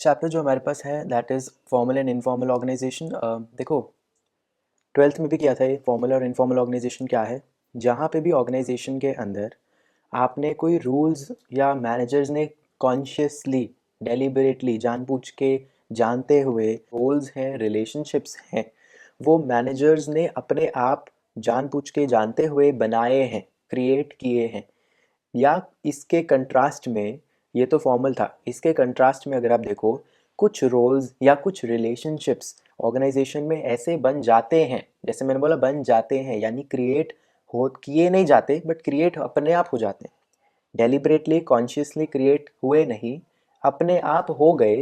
Chapter जो हमारे पास है that is formal and informal organization. देखो, ट्वेल्थ में भी किया था ये फॉर्मल और इनफॉर्मल ऑर्गेनाइजेशन क्या है। जहाँ पे भी ऑर्गेनाइजेशन के अंदर आपने कोई रूल्स या मैनेजर्स ने कॉन्शियसली डेलिबरेटली जानबूझ के जानते हुए रोल्स हैं रिलेशनशिप्स हैं वो मैनेजर्स ने अपने आप जानबूझ के जानते हुए बनाए हैं क्रिएट किए हैं। या इसके कंट्रास्ट में, ये तो फॉर्मल था, इसके कंट्रास्ट में अगर आप देखो कुछ रोल्स या कुछ रिलेशनशिप्स ऑर्गेनाइजेशन में ऐसे बन जाते हैं, जैसे मैंने बोला बन जाते हैं यानी क्रिएट हो किए नहीं जाते बट क्रिएट अपने आप हो जाते हैं। डेलिबरेटली कॉन्शियसली क्रिएट हुए नहीं, अपने आप हो गए।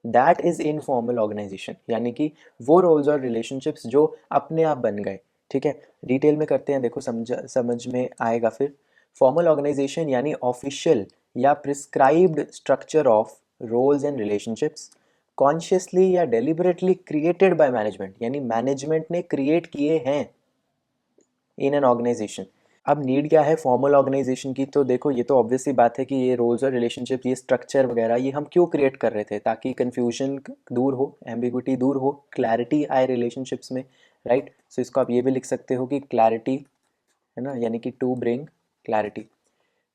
दैट इज़ इनफॉर्मल ऑर्गेनाइजेशन, यानी कि वो रोल्स और रिलेशनशिप्स जो अपने आप बन गए। ठीक है, डिटेल में करते हैं, देखो समझ में आएगा फिर। फॉर्मल ऑर्गेनाइजेशन यानी ऑफिशियल या prescribed structure of roles and relationships consciously या डेलिबरेटली क्रिएटेड बाय मैनेजमेंट, यानी मैनेजमेंट ने क्रिएट किए हैं इन एन ऑर्गेनाइजेशन। अब नीड क्या है फॉर्मल ऑर्गेनाइजेशन की, तो देखो ये तो ऑब्वियसली बात है कि ये रोल्स और रिलेशनशिप, ये स्ट्रक्चर वगैरह ये हम क्यों क्रिएट कर रहे थे, ताकि कन्फ्यूजन दूर हो, एम्बिग्विटी दूर हो, क्लैरिटी आए रिलेशनशिप्स में, राइट। सो इसको आप ये भी लिख सकते हो कि क्लैरिटी है ना, यानी कि to bring clarity.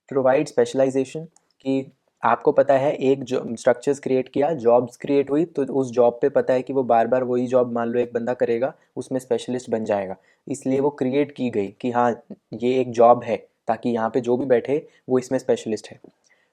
Provide specialization, कि आपको पता है एक जो स्ट्रक्चर्स क्रिएट किया, जॉब्स क्रिएट हुई, तो उस जॉब पे पता है कि वो बार बार वही जॉब मान लो एक बंदा करेगा, उसमें स्पेशलिस्ट बन जाएगा, इसलिए वो क्रिएट की गई कि हाँ ये एक जॉब है ताकि यहाँ पे जो भी बैठे वो इसमें स्पेशलिस्ट है।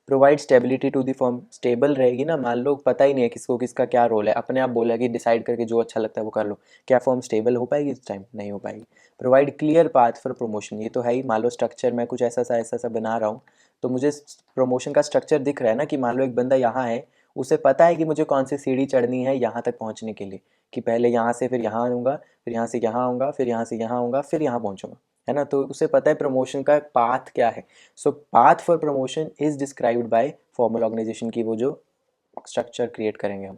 Provide stability to the firm, stable रहेगी ना, मान लो पता ही नहीं है किसको किसका क्या रोल है, अपने आप बोला कि डिसाइड करके जो अच्छा लगता है वो कर लो, क्या फर्म स्टेबल हो पाएगी इस टाइम, नहीं हो पाएगी। Provide clear path for promotion, ये तो है ही, मान लो स्ट्रक्चर मैं कुछ ऐसा सा बना रहा हूँ, तो मुझे प्रमोशन का स्ट्रक्चर दिख रहा है ना, कि मान लो एक बंदा यहाँ है, उसे पता है कि मुझे कौन सी सीढ़ी चढ़नी है यहाँ तक पहुँचने के लिए, कि पहले यहाँ से फिर यहाँ आऊँगा, फिर यहाँ से यहाँ आऊँगा, फिर यहाँ से यहाँ आऊँगा, फिर यहाँ पहुँचूँगा, है ना। तो उसे पता है प्रमोशन का पाथ क्या है। So path for promotion is described by formal organisation की वो जो स्ट्रक्चर क्रिएट करेंगे हम।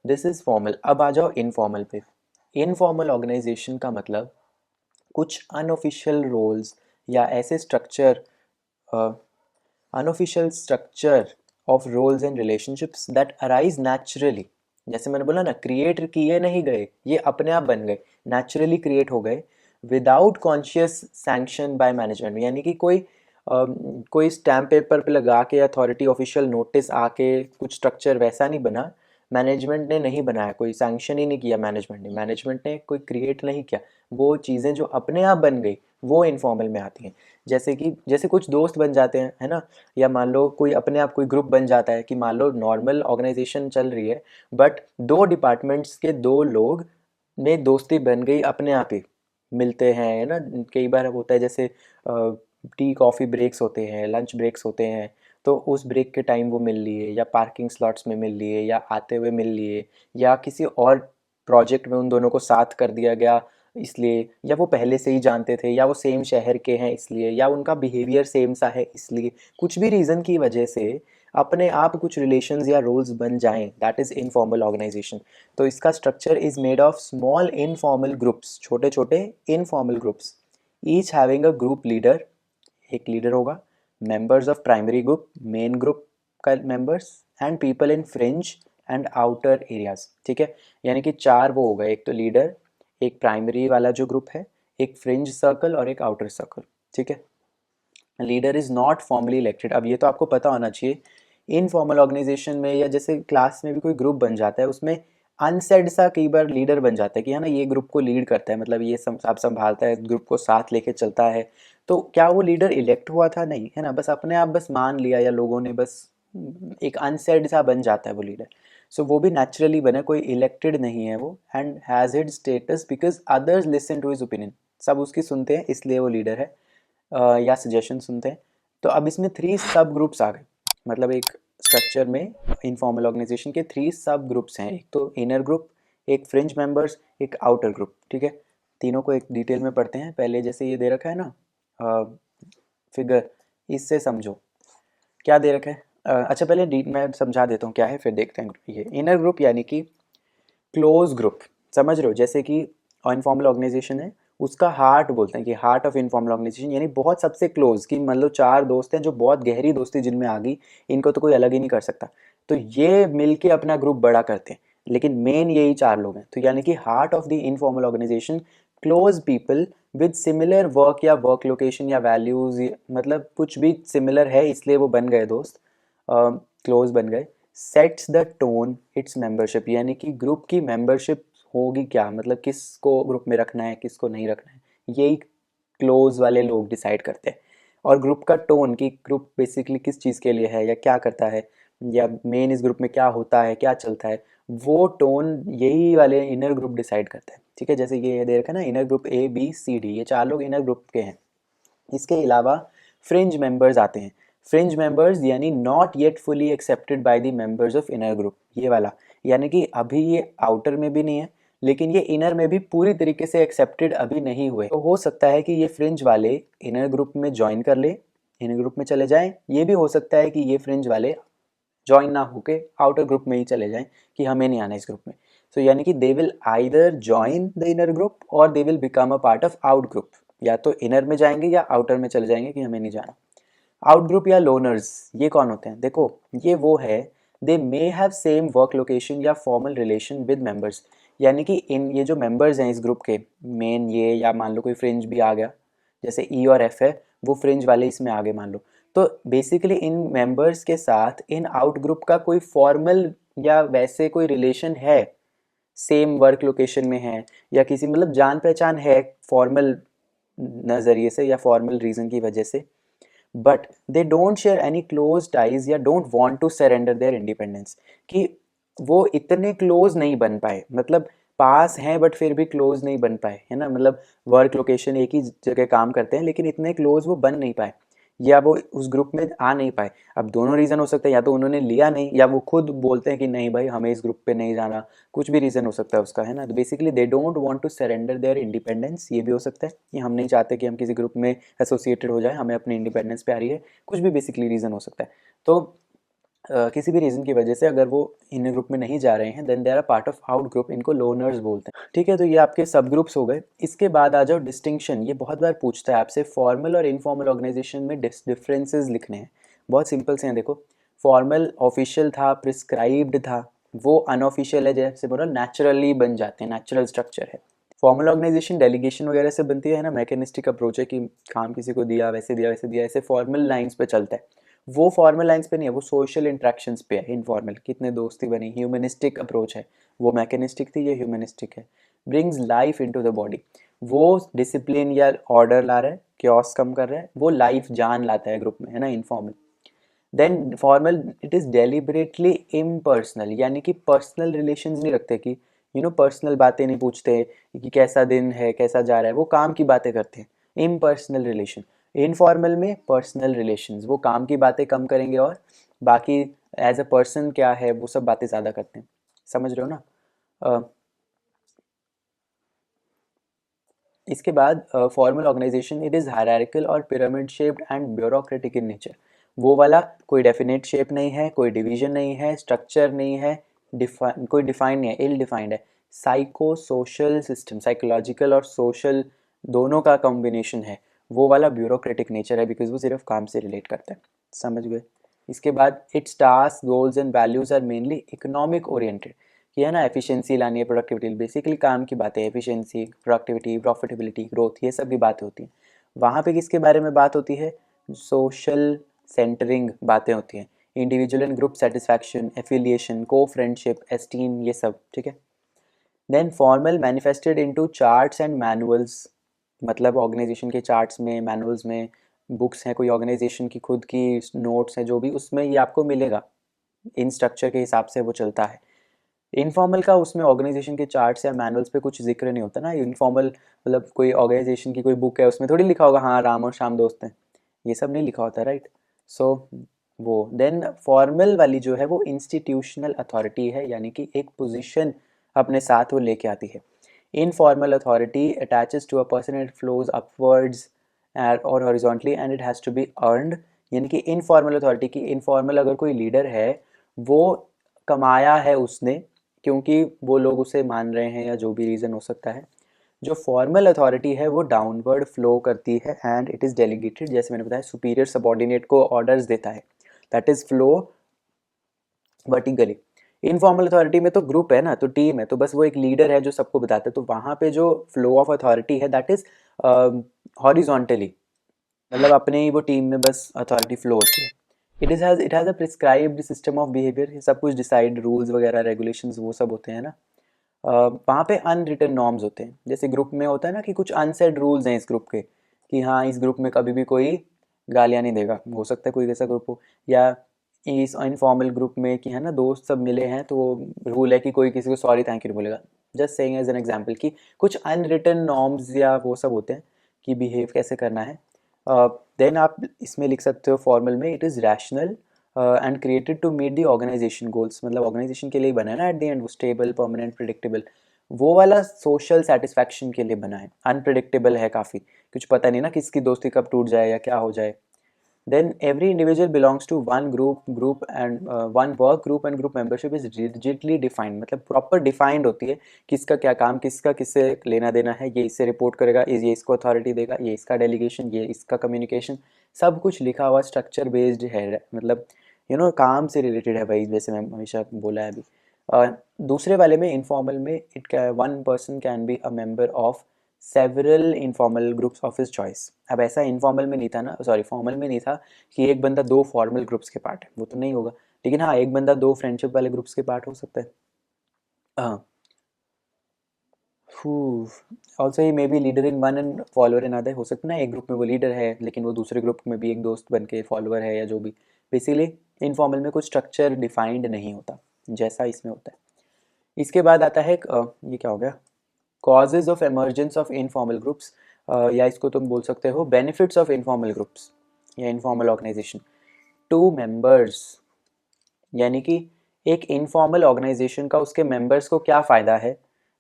This is formal. अब आ जाओ इनफॉर्मल पे। इनफॉर्मल ऑर्गेनाइजेशन का मतलब कुछ अनऑफिशियल रोल्स या ऐसे structure, unofficial structure of roles and relationships that arise naturally. जैसे मैंने बोला ना, क्रिएट किए नहीं गए, ये अपने आप बन गए, नेचुरली क्रिएट हो गए, without conscious sanction bye management, यानी कि कोई स्टैम्प पेपर पे लगा के अथॉरिटी ऑफिशियल नोटिस आके कुछ स्ट्रक्चर वैसा नहीं बना, मैनेजमेंट ने नहीं बनाया, कोई सैंक्शन ही नहीं किया मैनेजमेंट ने कोई क्रिएट नहीं किया। वो चीज़ें जो अपने आप बन गई वो इनफॉर्मल में आती हैं। जैसे कुछ दोस्त बन जाते हैं, है ना, या मान लो कोई अपने आप कोई ग्रुप बन जाता है, कि मान लो नॉर्मल ऑर्गेनाइजेशन चल रही है बट दो डिपार्टमेंट्स के दो लोग में दोस्ती बन गई अपने आप ही, मिलते हैं, है ना। कई बार होता है जैसे टी कॉफ़ी ब्रेक्स होते हैं, लंच ब्रेक्स होते हैं, तो उस ब्रेक के टाइम वो मिल लिए, या पार्किंग स्लॉट्स में मिल लिए, या आते हुए मिल लिए, या किसी और प्रोजेक्ट में उन दोनों को साथ कर दिया गया इसलिए, या वो पहले से ही जानते थे, या वो सेम शहर के हैं इसलिए, या उनका बिहेवियर सेम सा है इसलिए, कुछ भी रीज़न की वजह से अपने आप कुछ रिलेशंस या रोल्स बन जाएं, दैट इज़ इनफॉर्मल ऑर्गेनाइजेशन। तो इसका structure is made of small informal groups, छोटे छोटे informal groups, each having a group leader, एक लीडर होगा, members of primary group, main group का members, and people in fringe and outer areas. ठीक है, यानी कि चार वो हो गए, एक तो लीडर, एक प्राइमरी वाला जो ग्रुप है, एक फ्रिंज सर्कल और एक आउटर सर्कल। ठीक है, leader is not formally elected. अब ये तो आपको पता होना चाहिए, इनफॉर्मल ऑर्गेनाइजेशन में या जैसे क्लास में भी कोई ग्रुप बन जाता है, उसमें अनसेड सा कई बार लीडर बन जाता है, कि है ना ये ग्रुप को लीड करता है, मतलब ये सब संभालता है, ग्रुप को साथ लेके चलता है। तो क्या वो लीडर इलेक्ट हुआ था? नहीं, है ना, बस अपने आप बस मान लिया, या लोगों ने बस एक अनसेड सा बन जाता है वो लीडर। सो वो भी नेचुरली बना, कोई इलेक्टेड नहीं है वो, and has it status because others listen to his opinion, सब उसकी सुनते हैं इसलिए वो लीडर है, या सजेशन सुनते हैं। तो अब इसमें 3 सब ग्रुप्स आ गए, मतलब एक स्ट्रक्चर में इनफॉर्मल ऑर्गेनाइजेशन के 3 सब ग्रुप्स हैं, एक तो इनर ग्रुप, एक फ्रिंज मेंबर्स, एक आउटर ग्रुप। ठीक है, तीनों को एक डिटेल में पढ़ते हैं। पहले जैसे ये दे रखा है ना फिगर, इससे समझो क्या दे रखा है। अच्छा पहले मैं समझा देता हूँ क्या है, फिर देखते हैं। ये इनर ग्रुप यानी कि क्लोज ग्रुप, समझ रहे हो, जैसे कि इनफॉर्मल ऑर्गेनाइजेशन है, उसका हार्ट बोलते हैं, कि हार्ट ऑफ इनफॉर्मल ऑर्गेनाइजेशन, यानी बहुत सबसे क्लोज, कि मतलब 4 दोस्त हैं जो बहुत गहरी दोस्ती जिनमें आ गई, इनको तो कोई अलग ही नहीं कर सकता। तो ये मिलके अपना ग्रुप बड़ा करते हैं, लेकिन मेन यही 4 लोग हैं। तो यानी कि heart of the informal organization, close people with similar work या वर्क लोकेशन या वैल्यूज, मतलब कुछ भी सिमिलर है इसलिए वो बन गए दोस्त, क्लोज बन गए। Sets the tone it's membership, यानी कि ग्रुप की मेंबरशिप होगी क्या, मतलब किसको ग्रुप में रखना है किसको नहीं रखना है, यही क्लोज वाले लोग डिसाइड करते हैं। और ग्रुप का टोन, कि ग्रुप बेसिकली किस चीज़ के लिए है या क्या करता है, या मेन इस ग्रुप में क्या होता है क्या चलता है, वो टोन यही वाले इनर ग्रुप डिसाइड करते हैं। ठीक है, जैसे ये दे रखा है ना, inner group A B C D, ये 4 लोग इनर ग्रुप के हैं। इसके अलावा फ्रिंज मेंबर्स आते हैं। फ्रिंज मेंबर्स यानी not yet fully accepted by the members of inner group, ये वाला, यानी कि अभी ये आउटर में भी नहीं है लेकिन ये इनर में भी पूरी तरीके से एक्सेप्टेड अभी नहीं हुए। तो हो सकता है कि ये फ्रिंज वाले इनर ग्रुप में ज्वाइन कर ले, इनर ग्रुप में चले जाएं। ये भी हो सकता है कि ये फ्रिंज वाले ज्वाइन ना होके आउटर ग्रुप में ही चले जाएं कि हमें नहीं आना इस ग्रुप में। सो यानी कि they will either join the inner group और they will become a part of out group, या तो इनर में जाएंगे या आउटर में चले जाएंगे कि हमें नहीं जाना। आउट ग्रुप या लोनर्स, ये कौन होते हैं? देखो, ये वो है, they may have same work location या फॉर्मल रिलेशन विद मेंबर्स, यानी कि इन ये जो मेंबर्स हैं इस ग्रुप के, मेन ये, या मान लो कोई फ्रिंज भी आ गया, जैसे ई और एफ है, वो फ्रिंज वाले इसमें आगे मान लो। तो बेसिकली इन मेंबर्स के साथ इन आउट ग्रुप का कोई फॉर्मल या वैसे कोई रिलेशन है, सेम वर्क लोकेशन में है, या किसी मतलब जान पहचान है फॉर्मल नज़रिए से या फॉर्मल रीज़न की वजह से, but they don't share any close ties या don't want to surrender their independence, कि वो इतने क्लोज नहीं बन पाए, मतलब पास हैं बट फिर भी क्लोज नहीं बन पाए, है ना, मतलब वर्क लोकेशन एक ही जगह काम करते हैं लेकिन इतने क्लोज वो बन नहीं पाए, या वो उस ग्रुप में आ नहीं पाए। अब दोनों रीज़न हो सकते हैं, या तो उन्होंने लिया नहीं या वो खुद बोलते हैं कि नहीं भाई हमें इस ग्रुप पे नहीं जाना, कुछ भी रीज़न हो सकता है उसका, है ना। तो basically they don't want to surrender their independence, ये भी हो सकता है कि हम नहीं चाहते कि हम किसी ग्रुप में एसोसिएटेड हो जाए, हमें अपनी इंडिपेंडेंस प्यारी है, कुछ भी बेसिकली रीज़न हो सकता है। तो किसी भी रीज़न की वजह से अगर वो इन ग्रुप में नहीं जा रहे हैं, then they are a part of out group, इनको लोनर्स बोलते हैं। ठीक है, तो ये आपके सब ग्रुप्स हो गए। इसके बाद आ जाओ डिस्टिंक्शन, ये बहुत बार पूछता है आपसे, फॉर्मल और इनफॉर्मल ऑर्गेनाइजेशन में डिफरेंसेस लिखने हैं। बहुत सिंपल से हैं, देखो, फॉर्मल ऑफिशियल था, प्रिस्क्राइब्ड था, वो अनऑफिशियल है, जैसे बोलो नेचुरली बन जाते हैं, नेचुरल स्ट्रक्चर है। फॉर्मल ऑर्गेनाइजेशन डेलीगेशन वगैरह से बनती है ना, मैकेनिस्टिक अप्रोच है कि काम किसी को दिया वैसे दिया वैसे दिया, ऐसे फॉर्मल लाइंस पे चलता है। वो फॉर्मल लाइंस पे नहीं है, वो सोशल इंट्रैक्शंस पे है, इनफॉर्मल, कितने दोस्ती बनी, ह्यूमनिस्टिक अप्रोच है। वो मैकेनिस्टिक थी, ये ह्यूमनिस्टिक है। Brings life into the body, वो डिसिप्लिन या ऑर्डर ला रहा है, क्योस कम कर रहा है, वो लाइफ जान लाता है ग्रुप में, है ना, informal. Then formal, it is deliberately impersonal, यानी कि पर्सनल रिलेशंस नहीं रखते, कि पर्सनल बातें नहीं पूछते कि कैसा दिन है कैसा जा रहा है, वो काम की बातें करते हैं, इम्पर्सनल रिलेशन। इनफॉर्मल में पर्सनल रिलेशंस, वो काम की बातें कम करेंगे और बाकी एज अ पर्सन क्या है वो सब बातें ज़्यादा करते हैं। समझ रहे हो ना? इसके बाद formal organisation, it is hierarchical और pyramid shaped and bureaucratic in nature, वो वाला कोई डेफिनेट शेप नहीं है, कोई डिवीजन नहीं है, स्ट्रक्चर नहीं है, कोई डिफाइन नहीं है, इल डिफाइंड है। साइको सोशल सिस्टम, साइकोलॉजिकल और सोशल दोनों का कॉम्बिनेशन है, वो वाला ब्यूरोक्रेटिक नेचर है, बिकॉज वो सिर्फ काम से रिलेट करता है। समझ गए? इसके बाद it's task goals and values are mainly economic oriented, कि है ना, एफिशिएंसी लानी है, प्रोडक्टिविटी, बेसिकली काम की बातें, एफिशिएंसी, प्रोडक्टिविटी, प्रॉफिटेबिलिटी, ग्रोथ, ये सब भी बातें होती हैं। वहाँ पे किसके बारे में बात होती है? सोशल सेंटरिंग बातें होती हैं, individual and group satisfaction, affiliation, को फ्रेंडशिप, एस्टीम, ये सब। ठीक है। Then formal manifested into charts and manuals, मतलब ऑर्गेनाइजेशन के चार्ट्स में, मैनुअल्स में, बुक्स हैं कोई ऑर्गेनाइजेशन की खुद की, नोट्स हैं जो भी, उसमें ये आपको मिलेगा, इन स्ट्रक्चर के हिसाब से वो चलता है। इनफॉर्मल का उसमें ऑर्गेनाइजेशन के चार्ट्स या मैनुअल्स पे कुछ जिक्र नहीं होता ना। इनफॉर्मल मतलब कोई ऑर्गेनाइजेशन की कोई बुक है, उसमें थोड़ी लिखा होगा हाँ राम और श्याम दोस्त हैं, ये सब नहीं लिखा होता, राइट। सो वो देन फॉर्मल वाली जो है वो इंस्टीट्यूशनल अथॉरिटी है, यानी कि एक पोजीशन अपने साथ वो लेके आती है। Informal authority attaches to a person, it flows upwards और horizontally and it has to be earned, यानी कि इनफॉर्मल अथॉरिटी की, इनफॉर्मल अगर कोई लीडर है वो कमाया है उसने, क्योंकि वो लोग उसे मान रहे हैं या जो भी रीज़न हो सकता है। जो फॉर्मल अथॉरिटी है वो डाउनवर्ड फ्लो करती है एंड इट इज़ डेलीगेटेड, जैसे मैंने बताया सुपीरियर सबॉर्डिनेट को ऑर्डर्स देता है, that is flow vertically. Informal authority में तो ग्रुप है ना, तो टीम है, तो बस वो एक लीडर है जो सबको बताता है, तो वहाँ पे जो फ्लो ऑफ अथॉरिटी है दैट इज हॉरिजॉन्टली, मतलब अपने ही वो टीम में बस अथॉरिटी फ्लो होती है। It has a prescribed system of behaviour, ये सब कुछ डिसाइड, रूल्स वगैरह रेगुलेशंस वो सब होते हैं ना। वहाँ पे अनरिटन नॉर्म्स होते हैं, जैसे ग्रुप में होता है ना कि कुछ अनसेड रूल्स हैं इस ग्रुप के, कि हाँ इस ग्रुप में कभी भी कोई गालियाँ नहीं देगा, हो सकता है कोई ऐसा ग्रुप हो, या इस इनफॉर्मल ग्रुप में कि है ना दोस्त सब मिले हैं तो रूल है कि कोई किसी को सॉरी थैंक यू नहीं बोलेगा। Just saying as an example कि कुछ अनरिटन नॉर्म्स या वो सब होते हैं कि बिहेव कैसे करना है। देन आप इसमें लिख सकते हो फॉर्मल में, it is rational and created to meet the organisation goals, मतलब ऑर्गेनाइजेशन के लिए बना है ना एट द एंड, वो स्टेबल परमानेंट प्रिडिक्टेबल, वो वाला सोशल सेटिस्फैक्शन के लिए बना है। अनप्रिडिक्टेबल है काफ़ी, कुछ पता नहीं ना किसकी दोस्ती कब टूट जाए या क्या हो जाए। Then every individual belongs to one group and one work group and group membership is rigidly defined, मतलब प्रॉपर डिफाइंड होती है किसका क्या काम, किसका किससे लेना देना है, ये इससे रिपोर्ट करेगा, ये इसको अथॉरिटी देगा, ये इसका डेलीगेशन, ये इसका कम्युनिकेशन, सब कुछ लिखा हुआ स्ट्रक्चर बेस्ड है, मतलब काम से रिलेटेड है भाई, जैसे मैं हमेशा बोला है अभी। दूसरे वाले में इनफॉर्मल में it one person can be a member of several informal groups of his choice. अब ऐसा इनफॉर्मल में नहीं था ना, सॉरी फॉर्मल में नहीं था कि एक बंदा दो फॉर्मल ग्रुप्स के पार्ट है, वो तो नहीं होगा, लेकिन हाँ एक बंदा दो फ्रेंडशिप वाले ग्रुप्स के पार्ट हो सकता है। हाँ, also he may be leader in one and follower in other, हो सकता है ना एक ग्रुप में वो लीडर है लेकिन वो दूसरे ग्रुप में भी एक दोस्त बन के फॉलोअर है या जो भी। बेसिकली इनफॉर्मल में कुछ स्ट्रक्चर डिफाइंड नहीं होता जैसा इसमें होता है। इसके बाद आता है ये क्या हो गया, causes of emergence of informal groups, या इसको तुम बोल सकते हो बेनिफिट्स ऑफ इनफॉर्मल ग्रुप्स या इनफॉर्मल ऑर्गेनाइजेशन टू मेंबर्स, यानी कि एक इनफॉर्मल ऑर्गेनाइजेशन का उसके मेंबर्स को क्या फ़ायदा है,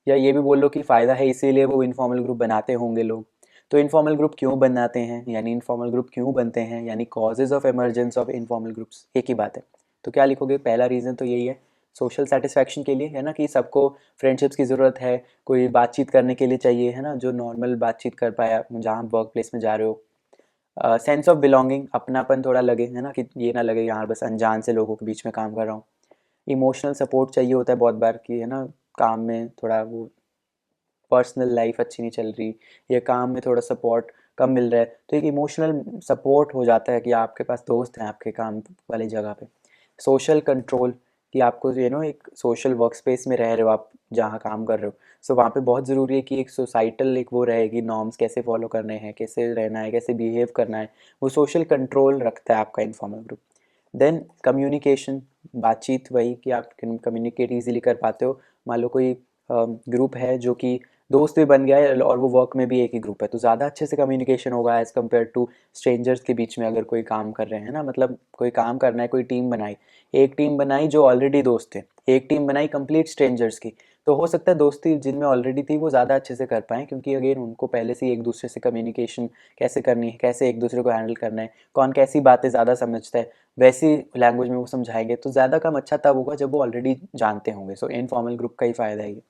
या ये भी बोल लो कि फ़ायदा है इसीलिए वो इनफॉर्मल ग्रुप बनाते होंगे लोग। तो इनफॉर्मल ग्रुप क्यों बनाते हैं, यानी इनफॉर्मल ग्रुप क्यों बनते हैं, यानी causes of emergence of informal groups, एक ही बात है। तो क्या लिखोगे, पहला रीज़न तो यही है सोशल सेटिस्फैक्शन के लिए, है ना, कि सबको फ्रेंडशिप्स की ज़रूरत है, कोई बातचीत करने के लिए चाहिए, है ना, जो नॉर्मल बातचीत कर पाया जहाँ वर्क प्लेस में जा रहे हो। सेंस ऑफ बिलोंगिंग, अपनापन थोड़ा लगे, है ना, कि ये ना लगे यहाँ बस अनजान से लोगों के बीच में काम कर रहा हूँ। इमोशनल सपोर्ट चाहिए होता है बहुत बार कि है ना काम में थोड़ा वो पर्सनल लाइफ अच्छी नहीं चल रही या काम में थोड़ा सपोर्ट कम मिल रहा है, तो एक इमोशनल सपोर्ट हो जाता है कि आपके पास दोस्त हैं आपके काम वाली जगह पे। सोशल कंट्रोल, कि आपको एक सोशल वर्क स्पेस में रह रहे हो आप जहाँ काम कर रहे हो, सो वहाँ पे बहुत ज़रूरी है कि एक सोसाइटल एक वो रहे कि नॉर्म्स कैसे फॉलो करने हैं, कैसे रहना है, कैसे बिहेव करना है, वो सोशल कंट्रोल रखता है आपका इनफॉर्मल ग्रुप। देन कम्युनिकेशन, बातचीत, वही कि आप कम्युनिकेट ईजिली कर पाते हो। मान लो कोई ग्रुप है जो कि दोस्त भी बन गया है और वो वर्क में भी एक ही ग्रुप है, तो ज़्यादा अच्छे से कम्युनिकेशन होगा एज़ कम्पेयर टू स्ट्रेंजर्स के बीच में अगर कोई काम कर रहे हैं ना, मतलब कोई काम करना है, कोई टीम बनाई, एक टीम बनाई जो ऑलरेडी दोस्त थे, एक टीम बनाई कंप्लीट स्ट्रेंजर्स की, तो हो सकता है दोस्ती जिनमें ऑलरेडी थी वो ज़्यादा अच्छे से कर पाएँ, क्योंकि अगेन उनको पहले से ही एक दूसरे से कम्युनिकेशन कैसे करनी है, कैसे एक दूसरे को हैंडल करना है, कौन कैसी बातें ज़्यादा समझता है, वैसी लैंग्वेज में वो समझाएंगे, तो ज़्यादा काम अच्छा तब होगा जब वो ऑलरेडी जानते होंगे। सो इनफॉर्मल ग्रुप का ही फ़ायदा है ये।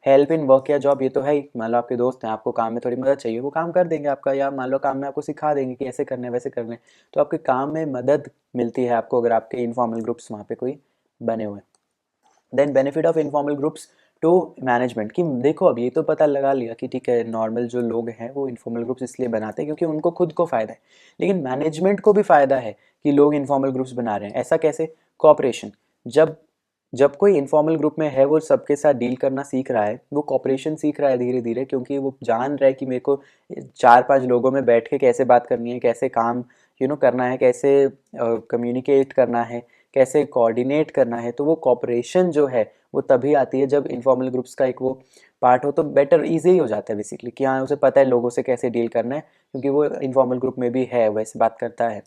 हेल्प इन वर्क या जॉब, ये तो है ही, मान लो आपके दोस्त हैं, आपको काम में थोड़ी मदद चाहिए, वो काम कर देंगे आपका, या मान लो काम में आपको सिखा देंगे कि ऐसे करना है वैसे करना है, तो आपके काम में मदद मिलती है आपको अगर आपके इनफॉर्मल ग्रुप्स वहाँ पे कोई बने हुए हैं। Then benefit of informal groups to management, कि देखो अब ये तो पता लगा लिया कि ठीक है नॉर्मल जो लोग हैं वो इनफॉर्मल ग्रुप्स इसलिए बनाते हैं क्योंकि उनको खुद को फ़ायदा है, लेकिन मैनेजमेंट को भी फ़ायदा है कि लोग इनफॉर्मल ग्रुप्स बना रहे हैं। ऐसा कैसे, कोऑपरेशन, जब जब कोई इनफॉर्मल ग्रुप में है वो सबके साथ डील करना सीख रहा है, वो कॉपरेशन सीख रहा है धीरे धीरे, क्योंकि वो जान रहा है कि मेरे को चार पांच लोगों में बैठ के कैसे बात करनी है, कैसे काम करना है, कैसे कम्युनिकेट करना है, कैसे कोऑर्डिनेट करना है, तो वो कॉपरेशन जो है वो तभी आती है जब इनफॉर्मल ग्रुप्स का एक वो पार्ट हो, तो बेटर ईजी हो जाता है बेसिकली कि हाँ उसे पता है लोगों से कैसे डील करना है, क्योंकि वो इनफॉर्मल ग्रुप में भी है वैसे बात करता है,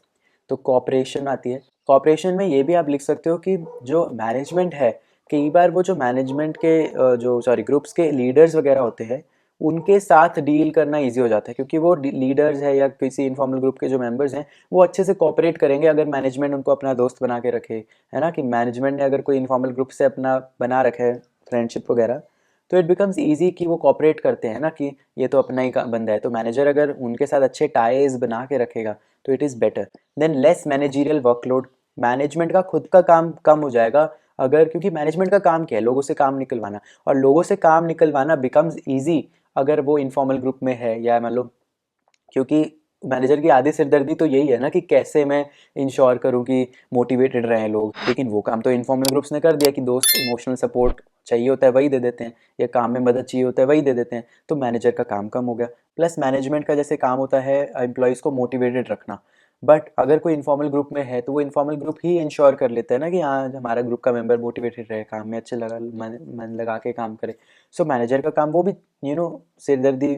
तो कॉपरेशन आती है। कॉपरेशन में ये भी आप लिख सकते हो कि जो मैनेजमेंट है, कई बार वो जो मैनेजमेंट के जो सॉरी ग्रुप्स के लीडर्स वगैरह होते हैं उनके साथ डील करना इजी हो जाता है, क्योंकि वो लीडर्स है या किसी इनफॉर्मल ग्रुप के जो मेंबर्स हैं वो अच्छे से कॉपरेट करेंगे अगर मैनेजमेंट उनको अपना दोस्त बना के रखे, है ना, कि मैनेजमेंट ने अगर कोई इनफॉर्मल ग्रुप से अपना बना रखे है फ्रेंडशिप वगैरह, तो इट बिकम्स ईजी कि वो कॉपरेट करते हैं ना, कि ये तो अपना ही बंदा है, तो मैनेजर अगर उनके साथ अच्छे टाइज बना के रखेगा तो it is better. Than less managerial workload, management का खुद का काम कम हो जाएगा अगर, क्योंकि मैनेजमेंट का काम क्या है, लोगों से काम निकलवाना, और लोगों से काम निकलवाना बिकम्स ईजी अगर वो इनफॉर्मल ग्रुप में है, या मतलब, क्योंकि मैनेजर की आधी सिरदर्दी तो यही है ना कि कैसे मैं इंश्योर करूं कि मोटिवेटेड रहें लोग, लेकिन वो काम तो इनफॉर्मल ग्रुप्स ने कर दिया कि दोस्त इमोशनल सपोर्ट चाहिए होता है वही दे देते हैं, या काम में मदद चाहिए होता है वही दे देते हैं, तो मैनेजर का काम कम हो गया। प्लस मैनेजमेंट का जैसे काम होता है एम्प्लॉयज़ को मोटिवेटेड रखना, बट अगर कोई इनफॉर्मल ग्रुप में है तो वो इनफॉर्मल ग्रुप ही इंश्योर कर लेता है ना कि हाँ हमारा ग्रुप का मेंबर मोटिवेटेड रहे, काम में अच्छे लगा मन लगा के काम करे। सो मैनेजर का काम वो भी सिरदर्दी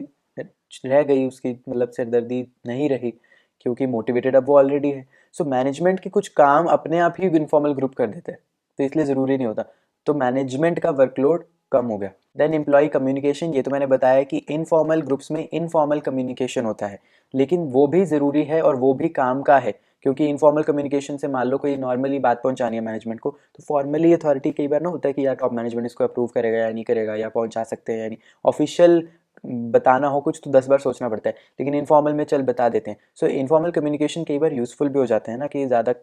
रह गई उसकी, मतलब सिरदर्दी नहीं रही, क्योंकि मोटिवेटेड अब वो ऑलरेडी है। सो मैनेजमेंट के कुछ काम अपने आप ही इनफॉर्मल ग्रुप कर देते हैं, तो इसलिए ज़रूरी नहीं होता, तो मैनेजमेंट का वर्कलोड कम हो गया। देन एम्प्लॉय कम्युनिकेशन, ये तो मैंने बताया कि इनफॉर्मल ग्रुप्स में इनफॉर्मल कम्युनिकेशन होता है, लेकिन वो भी ज़रूरी है और वो भी काम का है, क्योंकि इनफॉर्मल कम्युनिकेशन से मान लो कोई नॉर्मली बात पहुंचानी है मैनेजमेंट को, तो फॉर्मली अथॉरिटी कई बार ना होता है कि यार टॉप मैनेजमेंट इसको अप्रूव करेगा या नहीं करेगा, या पहुंचा सकते हैं या नहीं, ऑफिशियल बताना हो कुछ तो 10 बार सोचना पड़ता है, लेकिन इनफॉर्मल में चल बता देते हैं। सो इनफॉर्मल कम्युनिकेशन कई बार यूज़फुल भी हो जाते हैं ना, कि ज़्यादा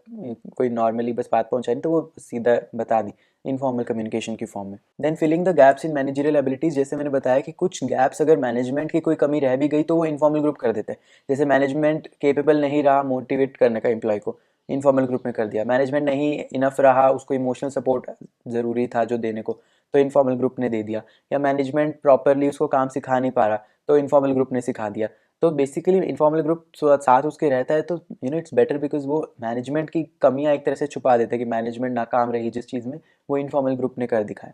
कोई नॉर्मली बस बात पहुंचानी तो वो सीधा बता दी इनफॉर्मल कम्युनिकेशन की फॉर्म में। Then filling the gaps in managerial abilities, जैसे मैंने बताया कि कुछ गैप्स अगर मैनेजमेंट की कोई कमी रह भी गई तो वो इनफॉर्मल ग्रुप कर देते हैं। जैसे मैनेजमेंट केपेबल नहीं रहा मोटिवेट करने का एम्प्लॉय को, इनफॉर्मल ग्रुप में कर दिया। मैनेजमेंट नहीं इनफ रहा, उसको इमोशनल सपोर्ट ज़रूरी था जो देने को, तो इनफॉर्मल ग्रुप ने दे दिया। या मैनेजमेंट प्रॉपरली उसको काम सिखा नहीं पा रहा, तो इनफॉर्मल ग्रुप ने सिखा दिया। तो बेसिकली इनफॉर्मल ग्रुप साथ उसके रहता है, तो इट्स बेटर, बिकॉज वो मैनेजमेंट की कमियां एक तरह से छुपा देते हैं कि मैनेजमेंट नाकाम रही जिस चीज़ में, वो इनफॉर्मल ग्रुप ने कर दिखाया।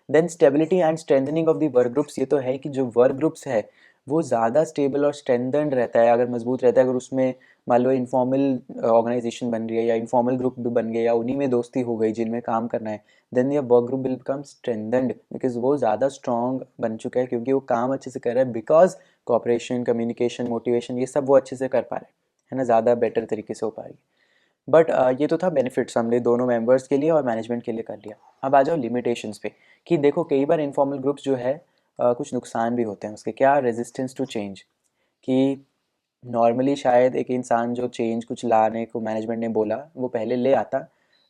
Then stability and strengthening of the work groups, ये तो है कि जो वर्क ग्रुप्स है वो ज़्यादा स्टेबल और स्ट्रेंथनड रहता है अगर मजबूत रहता है, अगर उसमें मान लो इनफॉर्मल ऑर्गेनाइजेशन बन रही है या इनफॉर्मल ग्रुप भी बन गए या उन्हीं में दोस्ती हो गई जिनमें काम करना है, then your work group will become strengthened, because वो ज़्यादा स्ट्रॉन्ग बन चुका है, क्योंकि वो काम अच्छे से कर रहा है, बिकॉज कॉपरेशन, कम्युनिकेशन, मोटिवेशन, ये सब वो अच्छे से कर पा रहे हैं, है ना, ज़्यादा बेटर तरीके से हो पा रही है। बट ये तो था बेनिफिट्स, हमने दोनों मेंबर्स के लिए और मैनेजमेंट के लिए कर लिया। अब आ जाओ लिमिटेशंस पे, कि देखो कई बार इनफॉर्मल ग्रुप्स जो है कुछ नुकसान भी होते हैं उसके। क्या? रेजिस्टेंस टू चेंज, कि नॉर्मली शायद एक इंसान जो चेंज कुछ लाने को मैनेजमेंट ने बोला वो पहले ले आता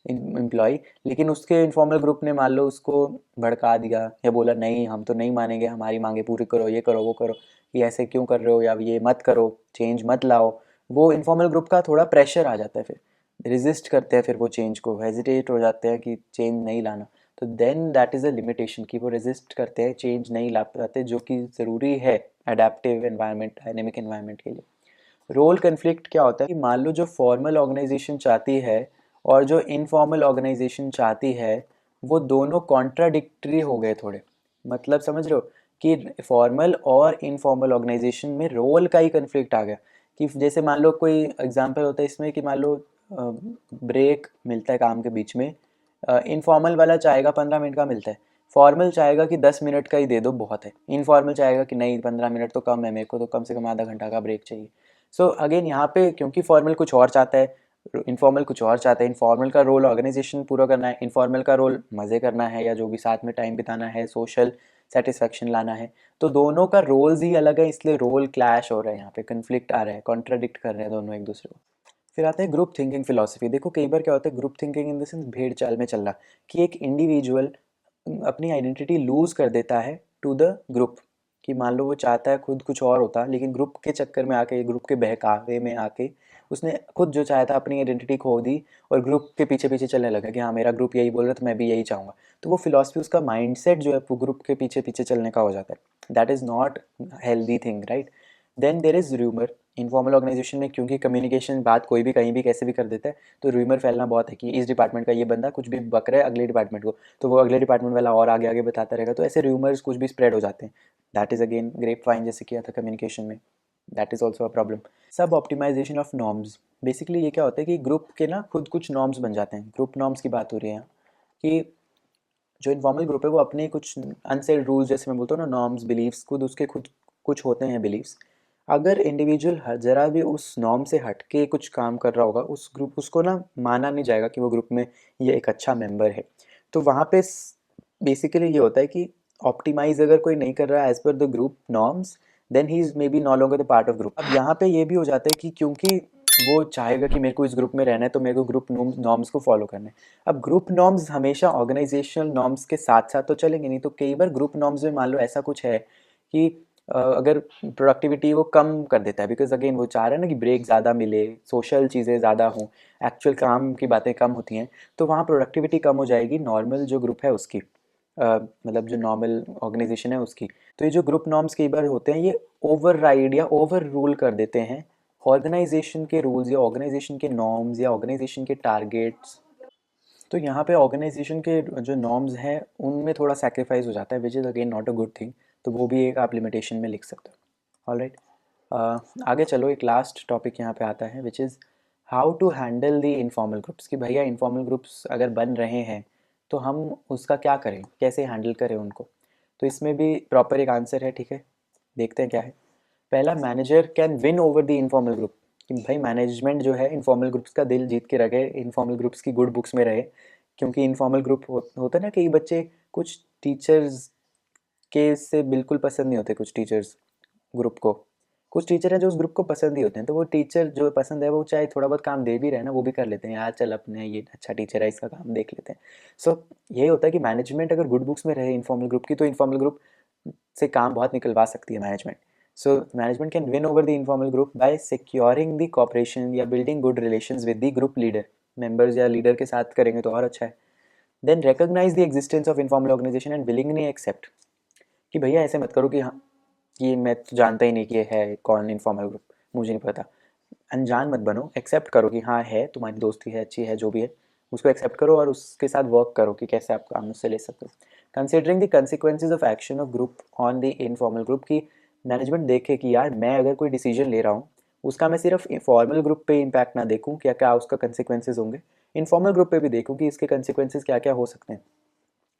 एम्प्लॉय, लेकिन उसके इनफॉर्मल ग्रुप ने मान लो उसको भड़का दिया या बोला नहीं हम तो नहीं मानेंगे, हमारी मांगे पूरी करो, ये करो वो करो, ये ऐसे क्यों कर रहे हो, या ये मत करो, चेंज मत लाओ। वो इनफॉर्मल ग्रुप का थोड़ा प्रेशर आ जाता है, फिर रेजिस्ट करते हैं, फिर वो चेंज को हेजिटेट हो जाते हैं कि चेंज नहीं लाना। तो then that is a limitation, कि वो रेजिस्ट करते हैं, चेंज नहीं ला पाते, जो कि ज़रूरी है अडेप्टिव एनवायरनमेंट, डायनेमिक एनवायरनमेंट के लिए। रोल कन्फ्लिक्ट क्या होता है कि मान लो जो फॉर्मल ऑर्गेनाइजेशन चाहती है और जो इनफॉर्मल ऑर्गेनाइजेशन चाहती है, वो दोनों कॉन्ट्राडिक्टरी हो गए थोड़े। मतलब समझ रहे हो कि फॉर्मल और इनफॉर्मल ऑर्गेनाइजेशन में रोल का ही कन्फ्लिक्ट आ गया। कि जैसे मान लो कोई एग्जांपल होता है इसमें कि मान लो ब्रेक मिलता है काम के बीच में, इनफॉर्मल वाला चाहेगा 15 मिनट का मिलता है, फॉर्मल चाहेगा कि 10 मिनट का ही दे दो बहुत है, इनफॉर्मल चाहेगा कि नहीं 15 मिनट तो कम है, मेरे को तो कम से कम आधा घंटा का ब्रेक चाहिए। सो अगेन यहाँ पे क्योंकि फॉर्मल कुछ और चाहता है, इनफॉर्मल कुछ और चाहता है। इनफॉर्मल का रोल ऑर्गेनाइजेशन पूरा करना है, इनफॉर्मल का रोल मज़े करना है या जो भी साथ में टाइम बिताना है, सोशल सेटिस्फेक्शन लाना है। तो दोनों का रोल्स ही अलग है, इसलिए रोल क्लैश हो रहा है, यहाँ पे कन्फ्लिक्ट आ रहा है, कॉन्ट्राडिक्ट कर रहे हैं दोनों एक दूसरे को। फिर आता है ग्रुप थिंकिंग फिलॉसफी। देखो कई बार क्या होता है group thinking in the sense भेड़ चाल में चलना, कि एक इंडिविजुअल अपनी आइडेंटिटी लूज कर देता है टू द ग्रुप। कि मान लो वो चाहता है खुद कुछ और होता, लेकिन ग्रुप के चक्कर में आके, ग्रुप के बहकावे में आके उसने खुद जो चाहता अपनी आइडेंटिटी खो दी, और ग्रुप के पीछे पीछे चलने लगा कि हाँ मेरा ग्रुप यही बोल रहा है तो मैं भी यही चाहूँगा। तो वो फिलॉसफी, उसका माइंडसेट जो है वो ग्रुप के पीछे पीछे चलने का हो जाता है। That is not healthy thing, right. Then there is rumour. Informal organization में क्योंकि कम्युनिकेशन, बात कोई भी कहीं भी कैसे भी कर देता है, तो र्यूमर फैलना बहुत है कि इस डिपार्टमेंट का ये बंदा कुछ भी बक रहा है अगले डिपार्टमेंट को, तो वो अगले डिपार्टमेंट वाला और आगे आगे बताता रहेगा, तो ऐसे र्यूमर्स कुछ भी स्प्रेड हो जाते हैं। That is again grapevine जैसे किया था कम्युनिकेशन में, that is also a problem. Suboptimization of norms, basically ये क्या होता है कि ग्रुप के ना खुद कुछ नॉर्म्स बन जाते हैं। ग्रुप नॉर्म्स की बात हो रही है यहाँ, कि जो इनफॉर्मल ग्रुप है वो अपने कुछ अनसेड रूल्स, जैसे मैं बोलता हूँ ना, नॉर्म्स, बिलीव्स, खुद उसके खुद कुछ होते हैं बिलीव्स। अगर इंडिविजुअल ज़रा भी उस नॉर्म से हट के कुछ काम कर रहा होगा, उस ग्रुप, उसको ना माना नहीं जाएगा कि वो ग्रुप में ये एक अच्छा मेंबर है। तो वहाँ पे बेसिकली ये होता है कि ऑप्टिमाइज अगर कोई नहीं कर रहा है as per the group norms, then he is may be no longer the part of group. अब यहाँ पे ये भी हो जाता है कि क्योंकि वो चाहेगा कि मेरे को इस ग्रुप में रहना है तो मेरे को ग्रुप नॉर्म्स को फॉलो करना है। अब ग्रुप नॉर्म्स हमेशा ऑर्गेनाइजेशनल नॉर्म्स के साथ साथ तो चलेंगे नहीं, तो कई बार ग्रुप नॉर्म्स में मान लो ऐसा कुछ है कि अगर प्रोडक्टिविटी वो कम कर देता है, बिकॉज अगेन वो चाह रहा है ना कि ब्रेक ज़्यादा मिले, सोशल चीज़ें ज़्यादा हों, एक्चुअल काम की बातें कम होती हैं, तो वहाँ प्रोडक्टिविटी कम हो जाएगी नॉर्मल जो ग्रुप है उसकी, मतलब जो नॉर्मल ऑर्गेनाइजेशन है उसकी। तो ये जो ग्रुप नॉर्म्स कई बार होते हैं ये ओवर राइड या ओवर रूल कर देते हैं ऑर्गेनाइजेशन के रूल्स या ऑर्गेनाइजेशन के नॉर्म्स या ऑर्गेनाइजेशन के टारगेट्स। तो यहाँ पे ऑर्गेनाइजेशन के जो नॉर्म्स हैं उनमें थोड़ा सेक्रीफाइस हो जाता है, which is again not a good thing. तो वो भी एक आप लिमिटेशन में लिख सकते हो। ऑलराइट, आगे चलो, एक लास्ट टॉपिक यहाँ पे आता है which is how to handle the informal groups. कि भैया इनफॉर्मल ग्रुप्स अगर बन रहे हैं तो हम उसका क्या करें, कैसे हैंडल करें उनको। तो इसमें भी प्रॉपर एक आंसर है, ठीक है, देखते हैं क्या है। पहला, manager can win over the informal group. कि भाई मैनेजमेंट जो है इनफॉर्मल ग्रुप्स का दिल जीत के रखे, इनफॉर्मल ग्रुप्स की गुड बुक्स में रहे। क्योंकि इनफॉर्मल ग्रुप होता है ना, कई बच्चे कुछ टीचर्स के से बिल्कुल पसंद नहीं होते, कुछ टीचर्स ग्रुप को, कुछ टीचर हैं जो उस ग्रुप को पसंद ही होते हैं, तो वो टीचर जो पसंद है वो चाहे थोड़ा बहुत काम दे भी रहे ना, वो भी कर लेते हैं, यार चल अपने ये अच्छा टीचर है इसका काम देख लेते हैं। सो ये होता है कि मैनेजमेंट अगर गुड बुक्स में रहे इनफॉर्मल ग्रुप की, तो इनफॉर्मल ग्रुप से काम बहुत निकलवा सकती है management. So management can win over the informal group by securing the cooperation या building good relations with the group leader. Members या लीडर के साथ करेंगे तो और अच्छा है। Then recognise the existence of informal organisation and willingly accept. कि भैया ऐसे मत करो कि हाँ कि मैं तो जानता ही नहीं कि ये है कौन इनफॉर्मल ग्रुप, मुझे नहीं पता। अनजान मत बनो, एक्सेप्ट करो कि हाँ है, तुम्हारी दोस्ती है, अच्छी है, जो भी है उसको एक्सेप्ट करो और उसके साथ वर्क करो कि कैसे आप काम उससे ले सकते हो। Considering the consequences of action of group on the informal group. की मैनेजमेंट देखे कि यार मैं अगर कोई डिसीजन ले रहा हूँ उसका मैं सिर्फ फॉर्मल ग्रुप पे इम्पैक्ट ना देखूँ, क्या क्या उसका कंसिक्वेंसेज होंगे, इनफॉर्मल ग्रुप पे भी देखूँ कि इसके कंसिक्वेंसेज क्या क्या हो सकते हैं।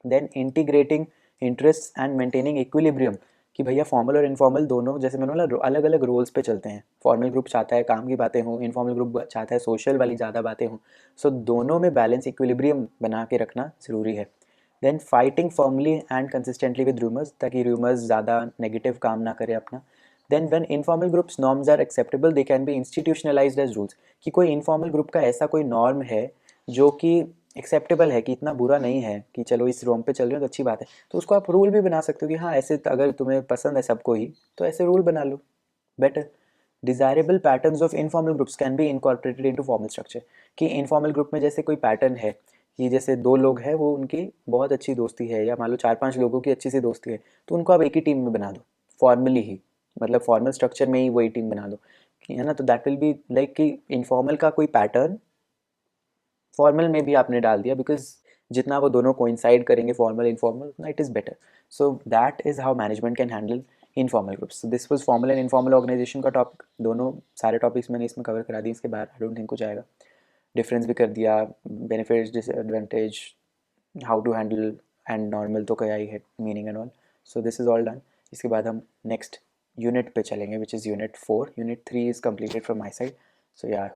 Then integrating interest and maintaining equilibrium. कि भैया फॉर्मल और इनफॉर्मल दोनों, जैसे मैंने बोला, अलग अलग रोल्स पे चलते हैं। फॉर्मल ग्रुप चाहता है काम की बातें हों, इनफॉर्मल ग्रुप चाहता है सोशल वाली ज़्यादा बातें हों। सो दोनों में बैलेंस इक्विलिब्रियम बना के रखना ज़रूरी है। Then fighting firmly and consistently with rumours, ताकि रूमर्स ज़्यादा नेगेटिव काम ना करे अपना। Then when informal groups norms are acceptable they can be institutionalized as rules. कि कोई इनफॉर्मल ग्रुप का ऐसा कोई नॉर्म है जो कि एक्सेप्टेबल है, कि इतना बुरा नहीं है, कि चलो इस रोम पे चल रहे हो तो अच्छी बात है, तो उसको आप रूल भी बना सकते हो कि हाँ ऐसे अगर तुम्हें पसंद है सबको ही तो ऐसे रूल बना लो, better. Desirable patterns of informal groups can be incorporated into formal structure. कि इनफॉर्मल ग्रुप में जैसे कोई पैटर्न है कि जैसे दो लोग हैं वो उनकी बहुत अच्छी दोस्ती है, या मान लो चार पांच लोगों की अच्छी सी दोस्ती है, तो उनको आप एक ही टीम में बना दो, फॉर्मली ही, मतलब फॉर्मल स्ट्रक्चर में ही वही टीम बना दो, है ना। तो दैट विल बी लाइक कि इनफॉर्मल का कोई पैटर्न फॉर्मल में भी आपने डाल दिया, बिकॉज जितना वो दोनों कोइंसाइड करेंगे फॉर्मल इनफॉर्मल, उतना it is better. So that is how management can handle informal groups. This was formal and informal organization का टॉपिक, दोनों सारे टॉपिक्स मैंने इसमें कवर करा दिए, इसके बाद आई डोंट थिंक कुछ आएगा। डिफरेंस भी कर दिया, benefits disadvantage, how to handle and normal तो क्या ही है, meaning and all. So this is all done. इसके बाद हम नेक्स्ट यूनिट पे चलेंगे which is unit 4। Unit 3 is completed from my side. So या